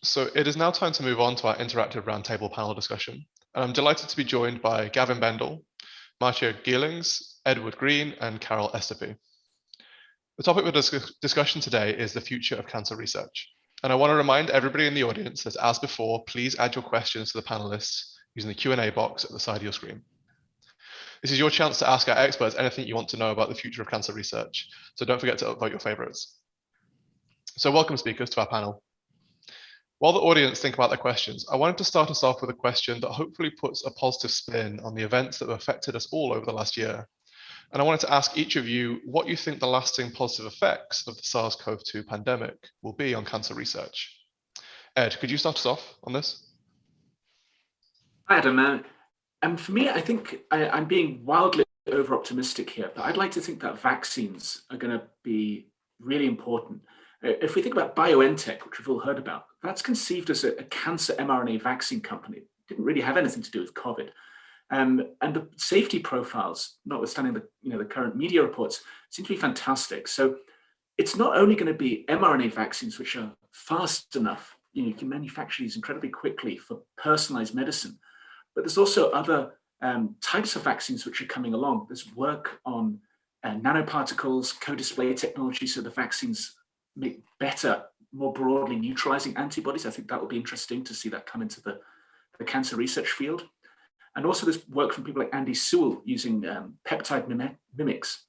So it is now time to move on to our interactive roundtable panel discussion. And I'm delighted to be joined by Gavin Bendall, Marcia Geelings, Edward Green, and Carol Esterby. The topic of discussion today is the future of cancer research. And I want to remind everybody in the audience that, as before, please add your questions to the panelists using the Q&A box at the side of your screen. This is your chance to ask our experts anything you want to know about the future of cancer research, so don't forget to upvote your favorites. So welcome, speakers, to our panel. While the audience think about their questions, I wanted to start us off with a question that hopefully puts a positive spin on the events that have affected us all over the last year. And I wanted to ask each of you what you think the lasting positive effects of the SARS-CoV-2 pandemic will be on cancer research. Ed, could you start us off on this? Hi, Adam. For me, I think I'm being wildly over-optimistic here, but I'd like to think that vaccines are going to be really important. If we think about BioNTech, which we've all heard about, that's conceived as a cancer mRNA vaccine company. It didn't really have anything to do with COVID. And the safety profiles, notwithstanding the current media reports, seem to be fantastic. So it's not only going to be mRNA vaccines, which are fast enough, you can manufacture these incredibly quickly for personalized medicine, but there's also other types of vaccines which are coming along. There's work on nanoparticles, co-display technology, so the vaccines make better, more broadly neutralizing antibodies. I think that will be interesting to see that come into the cancer research field. And also there's work from people like Andy Sewell using peptide mimics.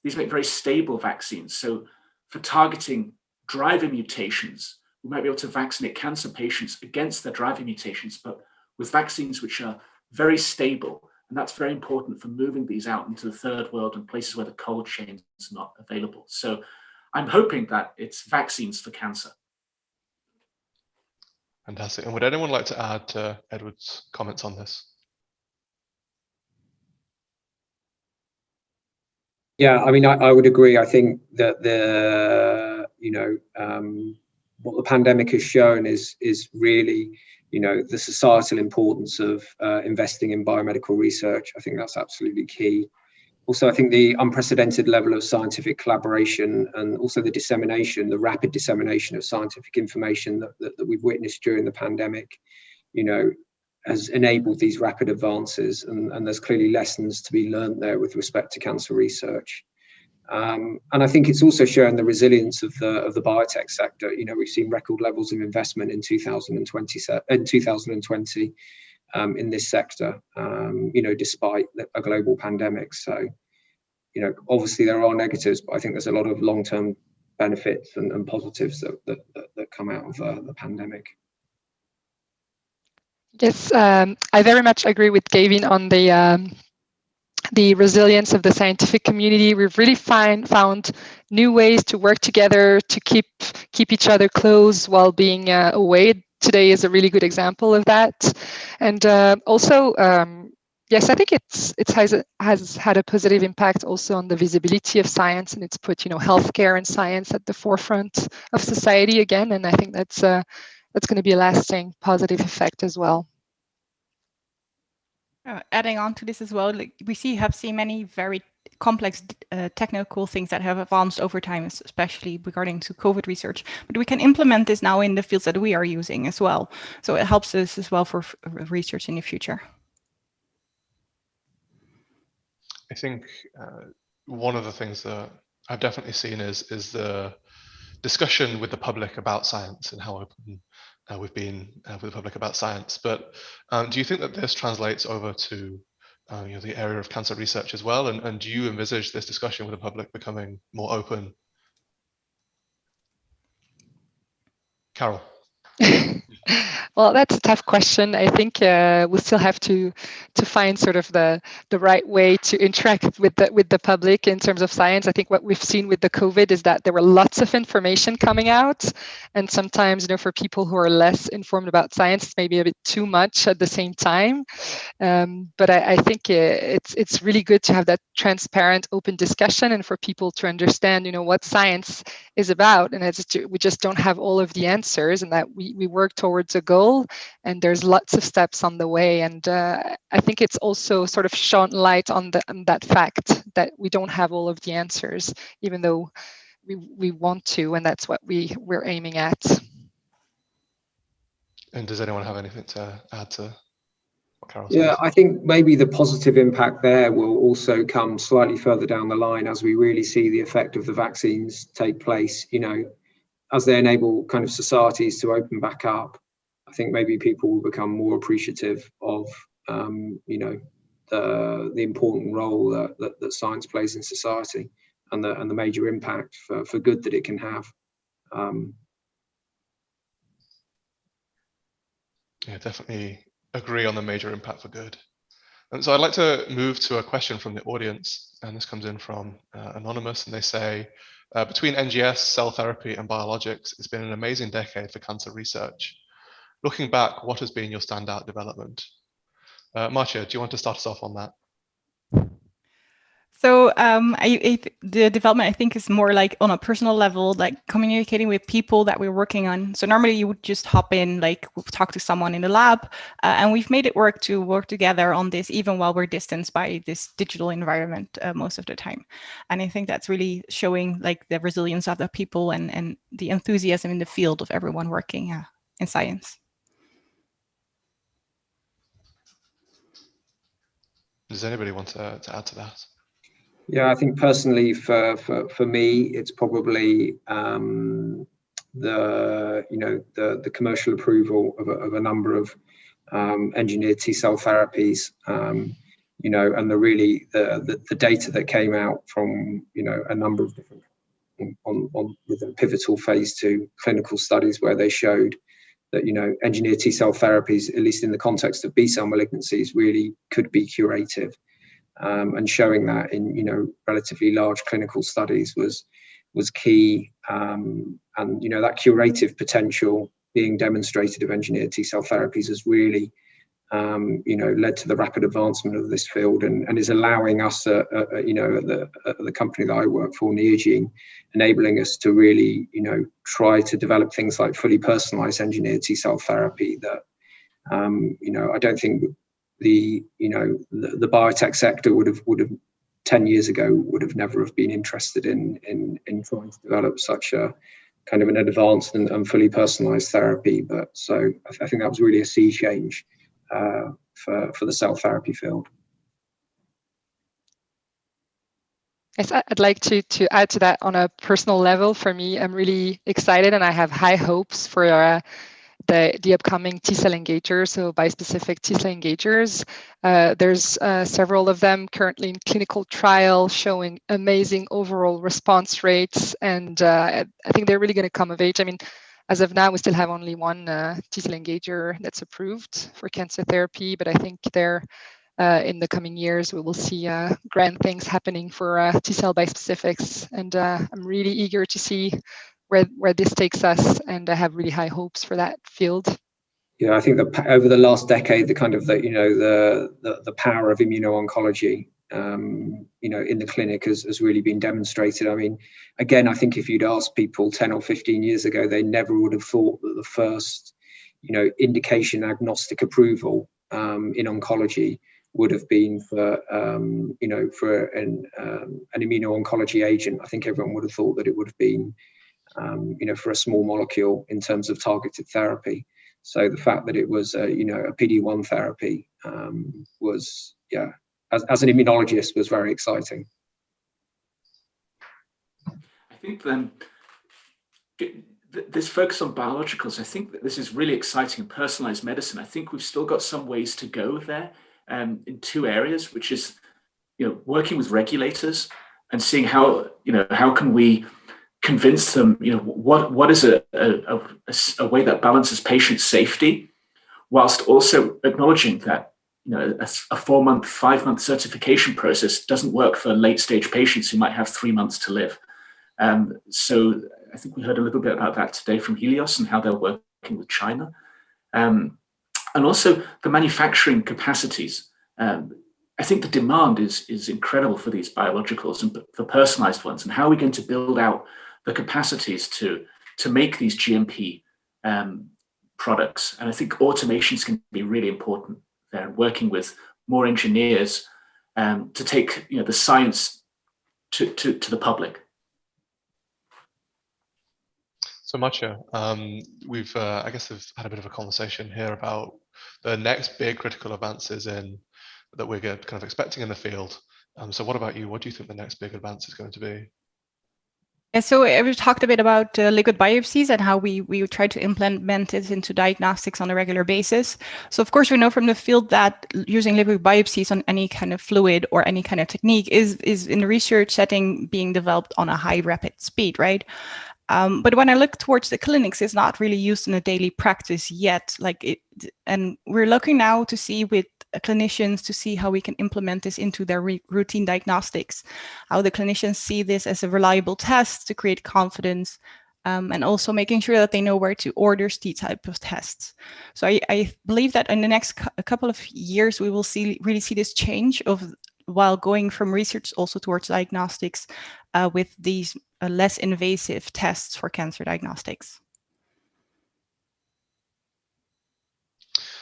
These make very stable vaccines. So for targeting driver mutations, we might be able to vaccinate cancer patients against their driver mutations, but with vaccines which are very stable. And that's very important for moving these out into the third world and places where the cold chain is not available. So I'm hoping that it's vaccines for cancer. Fantastic. And would anyone like to add to Edward's comments on this? Yeah, I mean, I would agree. I think that what the pandemic has shown is really, the societal importance of investing in biomedical research. I think that's absolutely key. Also, I think the unprecedented level of scientific collaboration and also the rapid dissemination of scientific information that we've witnessed during the pandemic, has enabled these rapid advances, and there's clearly lessons to be learned there with respect to cancer research. And I think it's also shown the resilience of the biotech sector. We've seen record levels of investment in 2020 in this sector, despite a global pandemic. So, obviously there are negatives, but I think there's a lot of long-term benefits and positives that come out of the pandemic. Yes, I very much agree with Gavin on the resilience of the scientific community. We've really found new ways to work together to keep each other close while being away. Today is a really good example of that. And also, yes, I think it has had a positive impact also on the visibility of science, and it's put healthcare and science at the forefront of society again. And I think that's going to be a lasting positive effect as well. Adding on to this as well, we have seen many very complex technical things that have advanced over time, especially regarding to COVID research. But we can implement this now in the fields that we are using as well. So it helps us as well for research in the future. I think one of the things that I've definitely seen is the discussion with the public about science and how open we've been with the public about science. But do you think that this translates over to the area of cancer research as well? And do you envisage this discussion with the public becoming more open? Carol. Well, that's a tough question. I think we still have to find sort of the right way to interact with the public in terms of science. I think what we've seen with the COVID is that there were lots of information coming out, and sometimes, for people who are less informed about science, it's maybe a bit too much at the same time. But I think it's really good to have that transparent, open discussion, and for people to understand, what science is about, and we just don't have all of the answers, and that we work towards a goal, and there's lots of steps on the way. And I think it's also sort of shone light on that fact that we don't have all of the answers, even though we want to, and that's what we're aiming at. And does anyone have anything to add to what Carol Yeah, said? I think maybe the positive impact there will also come slightly further down the line as we really see the effect of the vaccines take place, as they enable kind of societies to open back up. I think maybe people will become more appreciative of, the important role that science plays in society and the major impact for good that it can have. Yeah, definitely agree on the major impact for good. And so I'd like to move to a question from the audience, and this comes in from Anonymous, and they say, between NGS, cell therapy, and biologics, it's been an amazing decade for cancer research. Looking back, what has been your standout development? Marcia, do you want to start us off on that? So the development, I think, is more like on a personal level, like communicating with people that we're working on. So normally you would just hop in, like talk to someone in the lab, and we've made it work to work together on this, even while we're distanced by this digital environment most of the time. And I think that's really showing like the resilience of the people and the enthusiasm in the field of everyone working in science. Does anybody want to add to that? Yeah, I think personally for me, it's probably the commercial approval of a number of engineered T-cell therapies, and the data that came out from a number of different with the pivotal phase 2 clinical studies where they showed that engineered T-cell therapies, at least in the context of B-cell malignancies, really could be curative. And showing that in relatively large clinical studies was key, and that curative potential being demonstrated of engineered T-cell therapies has really led to the rapid advancement of this field, and is allowing us at the company that I work for, Neogene, enabling us to really try to develop things like fully personalized engineered T-cell therapy that I don't think the biotech sector would have 10 years ago would have never have been interested in trying to develop such a kind of an advanced and fully personalized therapy. But so I think that was really a sea change for the cell therapy field. Yes, I'd like to add to that on a personal level. For me, I'm really excited and I have high hopes for the upcoming T-cell engagers, so bispecific T-cell engagers. There's several of them currently in clinical trial showing amazing overall response rates, and I think they're really going to come of age. I mean, as of now, we still have only one T-cell engager that's approved for cancer therapy, but I think in the coming years, we will see grand things happening for T-cell bispecifics, and I'm really eager to see where this takes us, and I have really high hopes for that field. Yeah, I think that over the last decade, the kind of the power of immuno-oncology, in the clinic has really been demonstrated. I mean, again, I think if you'd asked people 10 or 15 years ago, they never would have thought that the first, indication agnostic approval in oncology would have been for an immuno-oncology agent. I think everyone would have thought that it would have been for a small molecule in terms of targeted therapy. So the fact that it was a PD-1 therapy was, as an immunologist, was very exciting. I think then this focus on biologicals, I think that this is really exciting. Personalized medicine, I think we've still got some ways to go there in two areas, which is working with regulators and seeing how can we convince them, what is a way that balances patient safety, whilst also acknowledging that a 4-month, 5-month certification process doesn't work for late-stage patients who might have 3 months to live. So I think we heard a little bit about that today from Helios and how they're working with China, and also the manufacturing capacities. I think the demand is incredible for these biologicals and for personalized ones, and how are we going to build out the capacities to make these GMP products? And I think automations can be really important there, working with more engineers to take the science to the public. So Mathieu, we've, I guess, we've had a bit of a conversation here about the next big critical advances that we're kind of expecting in the field. So what about you? What do you think the next big advance is going to be? Yeah, so we talked a bit about liquid biopsies and how we try to implement it into diagnostics on a regular basis. So of course we know from the field that using liquid biopsies on any kind of fluid or any kind of technique is in the research setting being developed on a high rapid speed, right? But when I look towards the clinics, it's not really used in a daily practice yet. And we're looking now to see with clinicians to see how we can implement this into their routine diagnostics, how the clinicians see this as a reliable test to create confidence, and also making sure that they know where to order these type of tests. So I believe that in the next couple of years, we will really see this change while going from research also towards diagnostics with these less invasive tests for cancer diagnostics.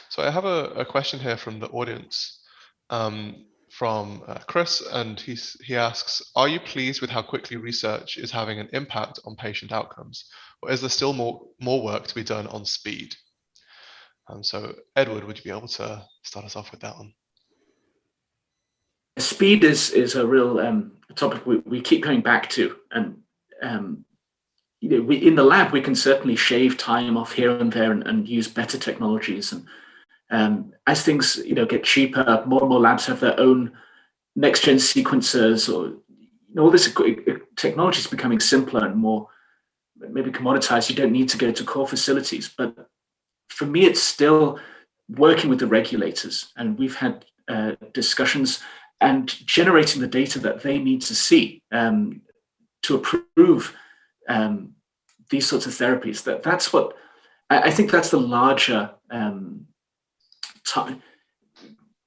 So I have a question here from the audience from Chris, and he asks, are you pleased with how quickly research is having an impact on patient outcomes, or is there still more work to be done on speed? So Edward, would you be able to start us off with that one? Speed is a real topic we keep coming back to, and in the lab we can certainly shave time off here and there and use better technologies. And as things get cheaper, more and more labs have their own next-gen sequencers, or all this technology is becoming simpler and more maybe commoditized. You don't need to go to core facilities, but for me, it's still working with the regulators, and we've had discussions and generating the data that they need to see to approve these sorts of therapies. That's what I think. That's the larger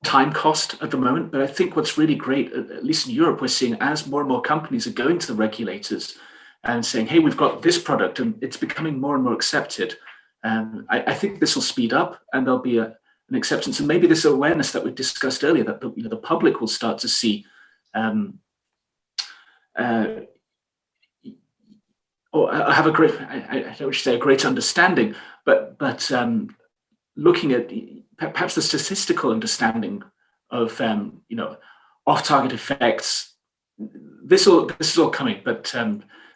time cost at the moment. But I think what's really great, at least in Europe, we're seeing as more and more companies are going to the regulators and saying, "Hey, we've got this product," and it's becoming more and more accepted. I think this will speed up, and there'll be an acceptance, and maybe this awareness that we discussed earlier, that the public will start to see, or have a great, I don't say a great understanding, but looking at perhaps the statistical understanding of off-target effects. This is all coming, but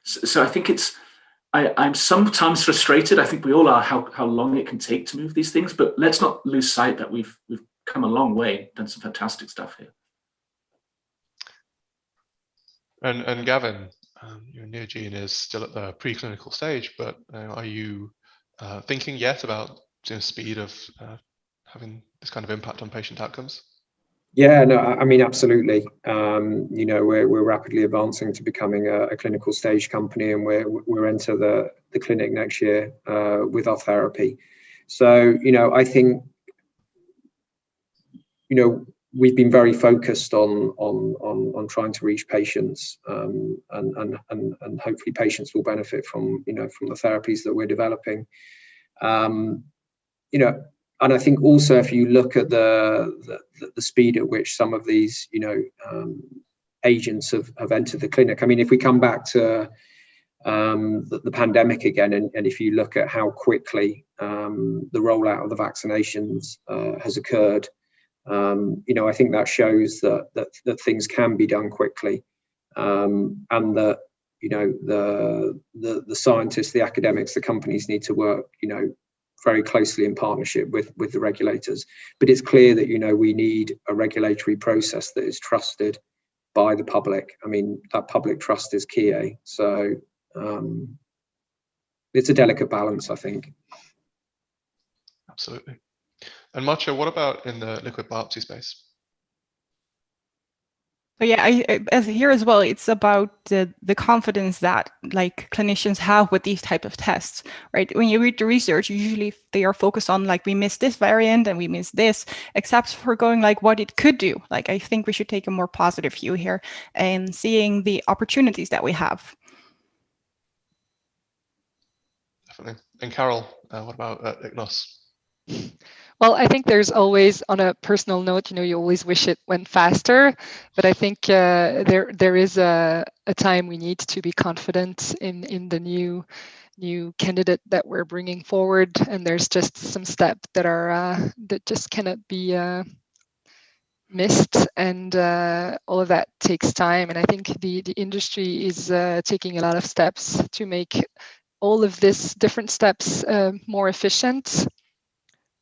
so I think I'm sometimes frustrated. I think we all are how long it can take to move these things, but let's not lose sight that we've come a long way, done some fantastic stuff here. And Gavin, your Neogene is still at the preclinical stage, but are you thinking yet about speed of having this kind of impact on patient outcomes? Yeah, no, I mean, absolutely. We're rapidly advancing to becoming a clinical stage company, and we're enter the clinic next year with our therapy. So, I think, we've been very focused on trying to reach patients, and hopefully patients will benefit from from the therapies that we're developing. And I think also, if you look at the speed at which some of these agents have entered the clinic. I mean, if we come back to the pandemic again, and if you look at how quickly the rollout of the vaccinations has occurred, I think that shows that things can be done quickly, and that the scientists, the academics, the companies need to work very closely in partnership with the regulators. But it's clear that we need a regulatory process that is trusted by the public. I mean, that public trust is key. So it's a delicate balance, I think. Absolutely. And Mathieu, what about in the liquid biopsy space? So yeah, as here as well, it's about the confidence that clinicians have with these type of tests, right? When you read the research, usually they are focused on we missed this variant and we missed this, except for going what it could do. I think we should take a more positive view here and seeing the opportunities that we have. Definitely. And Carol, what about ICNOS? Well, I think there's always, on a personal note, you always wish it went faster, but I think there is a time we need to be confident in the new new candidate that we're bringing forward, and there's just some steps that are that just cannot be missed, and all of that takes time. And I think the industry is taking a lot of steps to make all of this different steps more efficient.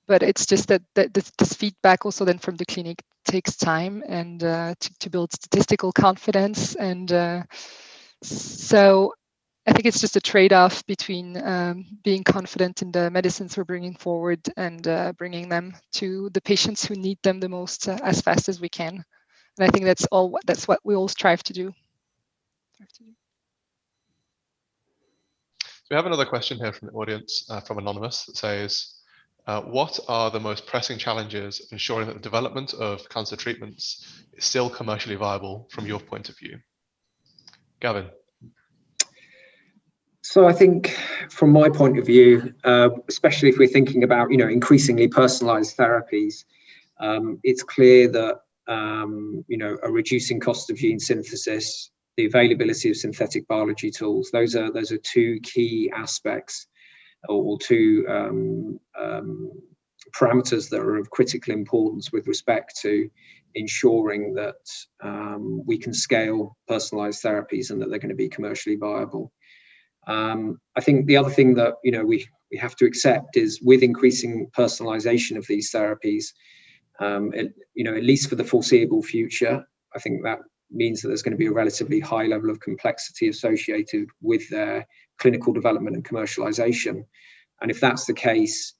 But it's just that this feedback also then from the clinic takes time, and to build statistical confidence. And so I think it's just a trade-off between being confident in the medicines we're bringing forward and bringing them to the patients who need them the most as fast as we can. And I think that's what we all strive to do. We have another question here from the audience, from Anonymous, that says, what are the most pressing challenges of ensuring that the development of cancer treatments is still commercially viable from your point of view? Gavin. So I think from my point of view, especially if we're thinking about, increasingly personalized therapies, it's clear that, a reducing cost of gene synthesis, the availability of synthetic biology tools, those are two key aspects, or two parameters that are of critical importance with respect to ensuring that we can scale personalized therapies and that they're going to be commercially viable. I think the other thing that we have to accept is, with increasing personalization of these therapies, at least for the foreseeable future, I think that means that there's going to be a relatively high level of complexity associated with their clinical development and commercialization. And if that's the case,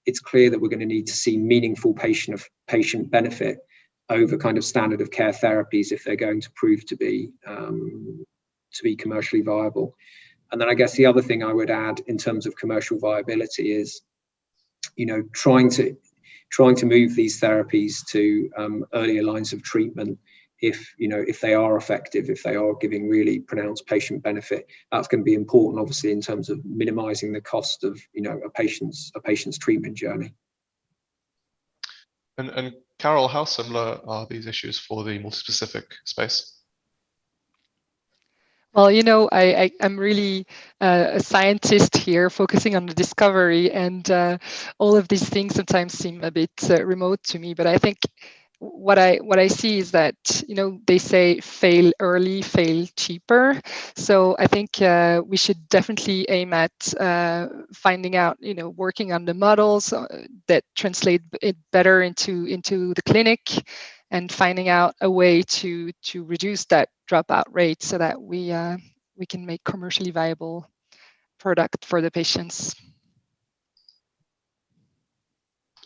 it's clear that we're going to need to see meaningful patient benefit over kind of standard of care therapies if they're going to prove to be commercially viable. And then I guess the other thing I would add in terms of commercial viability is, trying to move these therapies to earlier lines of treatment. If they are effective, if they are giving really pronounced patient benefit, that's going to be important, obviously, in terms of minimizing the cost of a patient's treatment journey. And Carol, how similar are these issues for the multispecific space? Well, I'm really a scientist here, focusing on the discovery, and all of these things sometimes seem a bit remote to me. But I think what I see is that they say fail early, fail cheaper. So I think we should definitely aim at finding out, working on the models that translate it better into the clinic, and finding out a way to reduce that dropout rate so that we can make commercially viable product for the patients.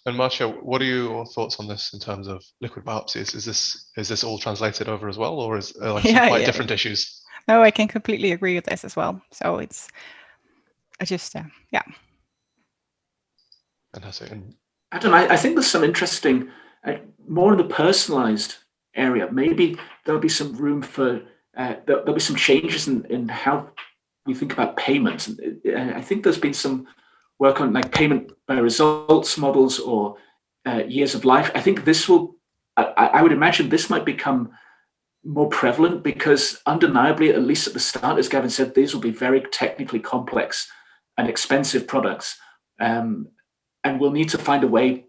And Marcia, what are your thoughts on this in terms of liquid biopsies? Is this all translated over as well, or is there some quite different issues? No, I can completely agree with this as well. So yeah. Fantastic. Adam, I think there's some interesting, more in the personalized area. Maybe there'll be some room for, there'll be some changes in how we think about payments. I think there's been some work on like payment by results models or years of life. I think this will, I would imagine this might become more prevalent, because undeniably, at least at the start, as Gavin said, these will be very technically complex and expensive products. And we'll need to find a way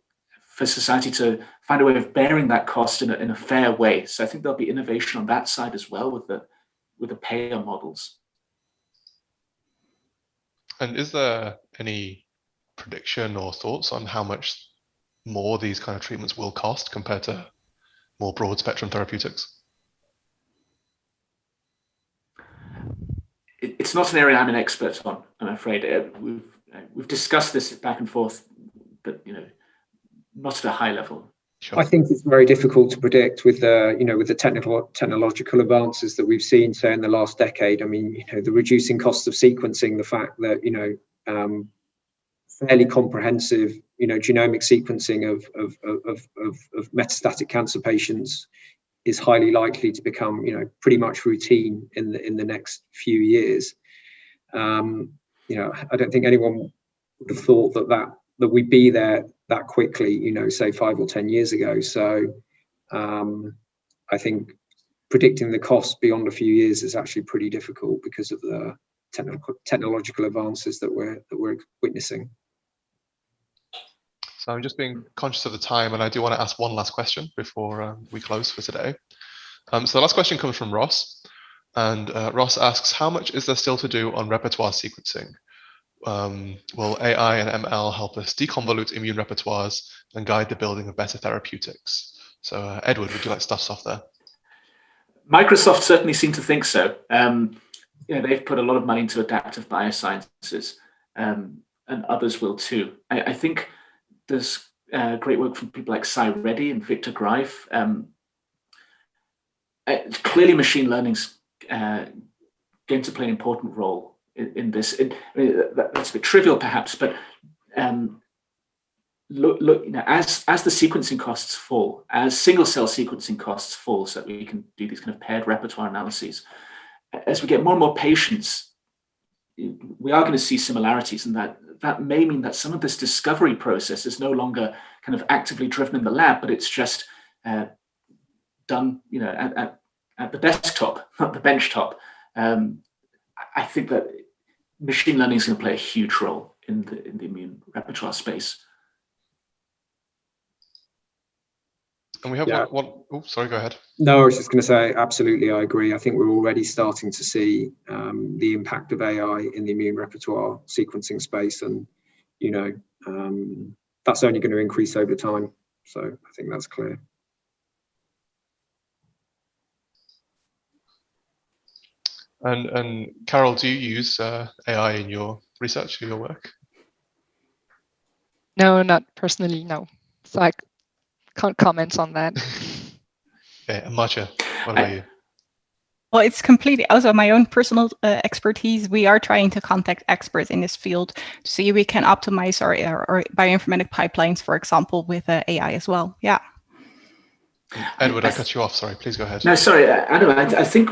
for society to find a way of bearing that cost in a fair way. So I think there'll be innovation on that side as well with the payer models. And is there any prediction or thoughts on how much more these kind of treatments will cost compared to more broad spectrum therapeutics? It's not an area I'm an expert on, I'm afraid. We've discussed this back and forth, but not at a high level. Sure. I think it's very difficult to predict with the technological advances that we've seen, say, in the last decade. I mean, the reducing cost of sequencing, the fact that fairly comprehensive genomic sequencing of metastatic cancer patients is highly likely to become pretty much routine in the next few years. I don't think anyone would have thought that we'd be there that quickly, say 5 or 10 years ago. So I think predicting the cost beyond a few years is actually pretty difficult because of the technological advances that we're witnessing. So I'm just being conscious of the time, and I do want to ask one last question before we close for today. So the last question comes from Ross, and Ross asks, how much is there still to do on repertoire sequencing? Will AI and ML help us deconvolute immune repertoires and guide the building of better therapeutics? So Edward, would you like to start us off there? Microsoft certainly seem to think so. They've put a lot of money into adaptive biosciences, and others will too. I think there's great work from people like Cy Reddy and Victor Greif. Clearly, machine learning's going to play an important role in this. That's a bit trivial, perhaps, but look, as the sequencing costs fall, as single cell sequencing costs fall, so that we can do these kind of paired repertoire analyses, as we get more and more patients, we are going to see similarities, and that may mean that some of this discovery process is no longer kind of actively driven in the lab, but it's just done, at the desktop, not the benchtop. I think that machine learning is going to play a huge role in the immune repertoire space. And we have one. Oh, sorry, go ahead. No, I was just going to say, absolutely, I agree. I think we're already starting to see the impact of AI in the immune repertoire sequencing space, and that's only going to increase over time. So I think that's clear. And Carol, do you use AI in your research, in your work? No, not personally, no. So I can't comment on that. Okay, and Marcia, what about you? Well, it's completely out of my own personal expertise. We are trying to contact experts in this field to see if we can optimize our bioinformatic pipelines, for example, with AI as well. Yeah. Edward, I cut you off. Sorry, please go ahead. No, sorry, Adam. I think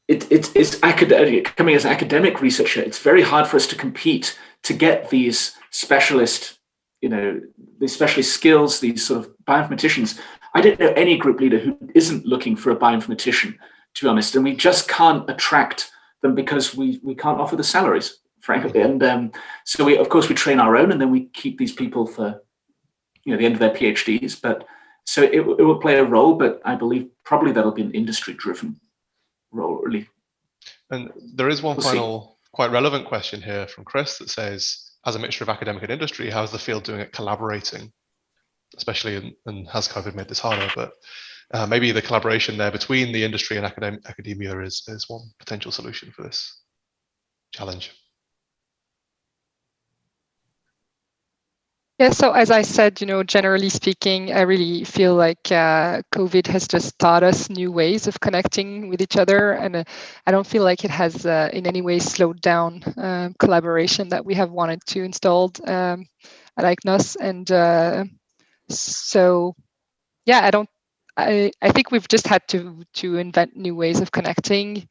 it's academic. Coming as an academic researcher, it's very hard for us to compete to get these specialist, these specialist skills, these sort of bioinformaticians. I don't know any group leader who isn't looking for a bioinformatician, to be honest, and we just can't attract them because we can't offer the salaries, frankly. And so we train our own, and then we keep these people for the end of their PhDs. But so it will play a role, but I believe probably that'll be an industry-driven role, really. And there is one final quite relevant question here from Chris that says, as a mixture of academic and industry, how is the field doing at collaborating, especially and has COVID made this harder? But maybe the collaboration there between the industry and academia is one potential solution for this challenge. Yeah, so as I said, generally speaking, I really feel like COVID has just taught us new ways of connecting with each other. And I don't feel like it has in any way slowed down collaboration that we have wanted to install at ICNOS. And so, yeah, I think we've just had to invent new ways of connecting,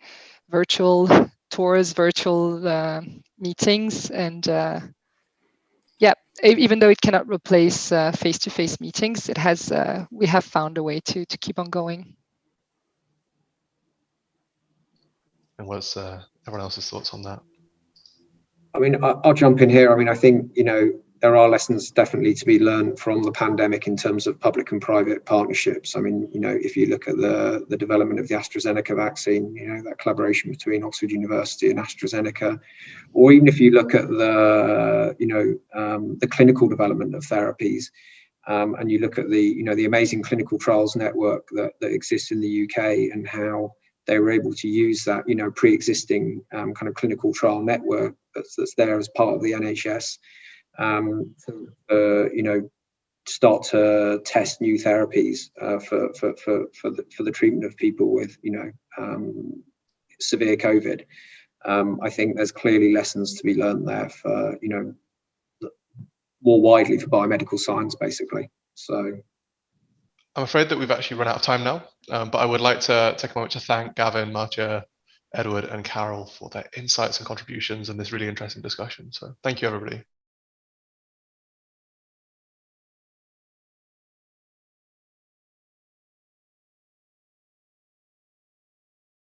virtual tours, virtual meetings, and yeah, even though it cannot replace face-to-face meetings, it has. We have found a way to keep on going. And what's everyone else's thoughts on that? I mean, I'll jump in here. I mean, I think there are lessons definitely to be learned from the pandemic in terms of public and private partnerships. I mean, if you look at the development of the AstraZeneca vaccine, that collaboration between Oxford University and AstraZeneca, or even if you look at the clinical development of therapies, and you look at the amazing clinical trials network that exists in the UK, and how they were able to use that pre-existing kind of clinical trial network that's there as part of the NHS. Start to test new therapies for the treatment of people with severe COVID. I think there's clearly lessons to be learned there for more widely for biomedical science, basically. So I'm afraid that we've actually run out of time now, but I would like to take a moment to thank Gavin, Marcia, Edward, and Carol for their insights and contributions in this really interesting discussion. So thank you, everybody.